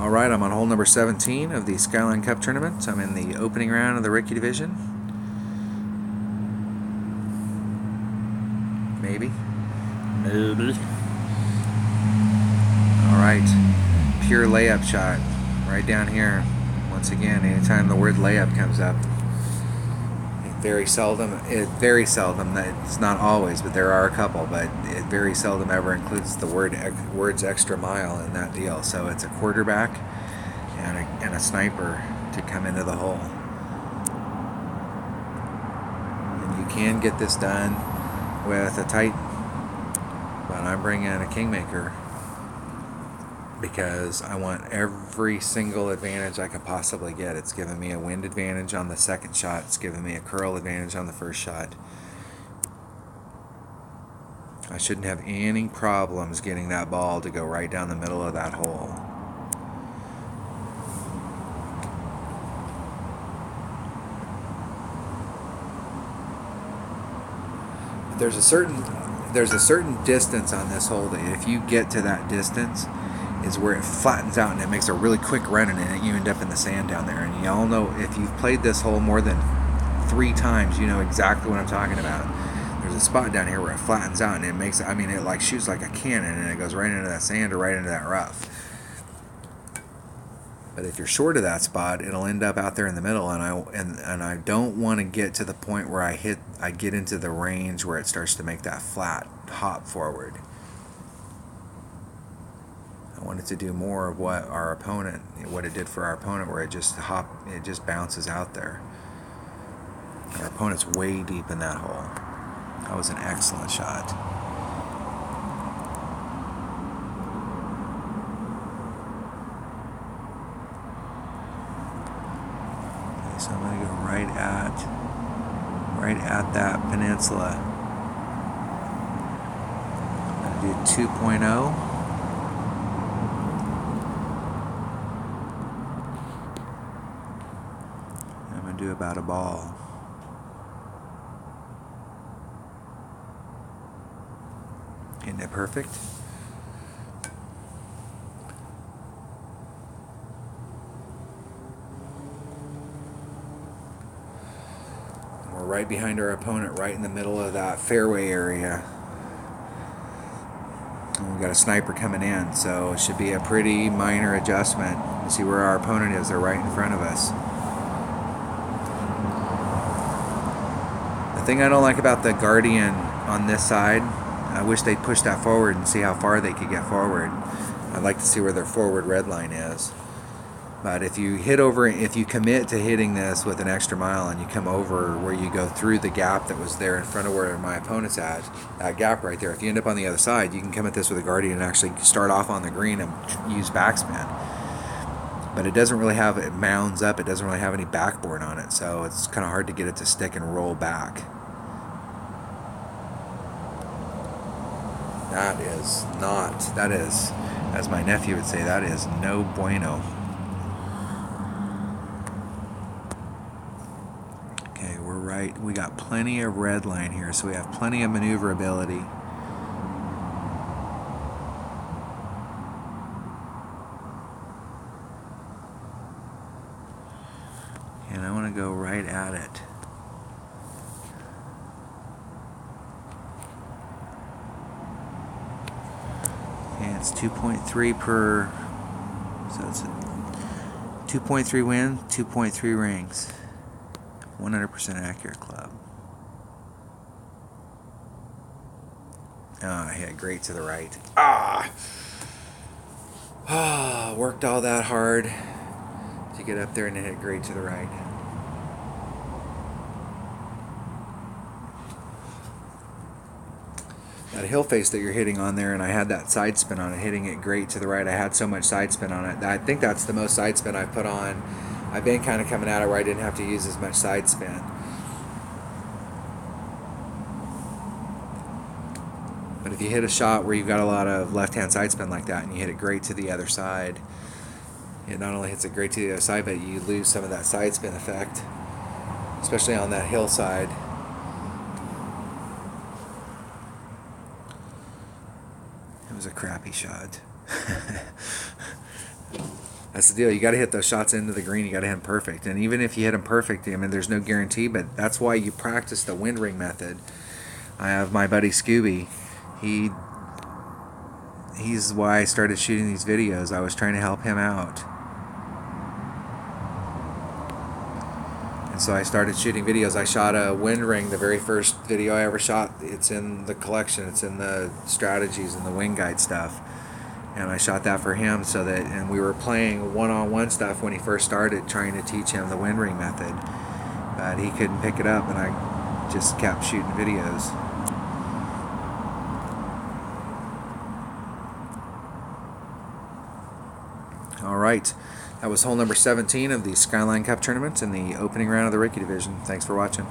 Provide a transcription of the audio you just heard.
Alright, I'm on hole number 17 of the Skyline Cup tournament. I'm in the opening round of the Rookie Division. Maybe. Alright, pure layup shot right down here. Once again, anytime the word layup comes up, very seldom, it's not always, but there are a couple, but it very seldom ever includes the words extra mile in that deal. So it's a quarterback and a sniper to come into the hole. And you can get this done with a tight, but I'm bringing in a kingmaker because I want every single advantage I can possibly get. It's giving me a wind advantage on the second shot. It's giving me a curl advantage on the first shot. I shouldn't have any problems getting that ball to go right down the middle of that hole. There's a certain distance on this hole that if you get to that distance is where it flattens out and it makes a really quick run, and you end up in the sand down there. And you all know, if you've played this hole more than 3 times, you know exactly what I'm talking about. There's a spot down here where it flattens out and it makes, it like shoots like a cannon, and it goes right into that sand or right into that rough. But if you're short of that spot, it'll end up out there in the middle, and I don't want to get to the point where I get into the range where it starts to make that flat hop forward. I want it to do more of what it did for our opponent, where it just bounces out there. Our opponent's way deep in that hole. That was an excellent shot. Okay, so I'm going to go right at that peninsula. I'm going to do 2.0. Do about a ball. Isn't it perfect? We're right behind our opponent, right in the middle of that fairway area. And we've got a sniper coming in, so it should be a pretty minor adjustment. You see where our opponent is, they're right in front of us. The thing I don't like about the Guardian on this side, I wish they'd push that forward and see how far they could get forward. I'd like to see where their forward red line is. But if you commit to hitting this with an extra mile and you come over where you go through the gap that was there in front of where my opponent's at, that gap right there, if you end up on the other side, you can come at this with a Guardian and actually start off on the green and use backspin. But it doesn't really have, it mounds up, it doesn't really have any backboard on it, so it's kind of hard to get it to stick and roll back. That is, as my nephew would say, that is no bueno. Okay, we're right, we got plenty of red line here, so we have plenty of maneuverability. And I want to go right at it. And it's 2.3 per, so it's a 2.3 win, 2.3 rings. 100% accurate club. I hit great to the right. Worked all that hard to get up there and hit great to the right. That hill face that you're hitting on there, and I had that side spin on it, hitting it great to the right. I had so much side spin on it. I think that's the most side spin I've put on. I've been kind of coming at it where I didn't have to use as much side spin. But if you hit a shot where you've got a lot of left-hand side spin like that and you hit it great to the other side, it not only hits it great to the other side, but you lose some of that side spin effect, especially on that hillside. It was a crappy shot. That's the deal. You got to hit those shots into the green. You got to hit them perfect. And even if you hit them perfect, I mean, there's no guarantee. But that's why you practice the wind ring method. I have my buddy Scooby. He's why I started shooting these videos. I was trying to help him out. And so I started shooting videos. I shot a wind ring, the very first video I ever shot. It's in the collection. It's in the strategies and the wing guide stuff. And I shot that for him so that, and we were playing one-on-one stuff when he first started, trying to teach him the wind ring method. But he couldn't pick it up, and I just kept shooting videos. All right, that was hole number 17 of the Skyline Cup tournament in the opening round of the Rookie Division. Thanks for watching.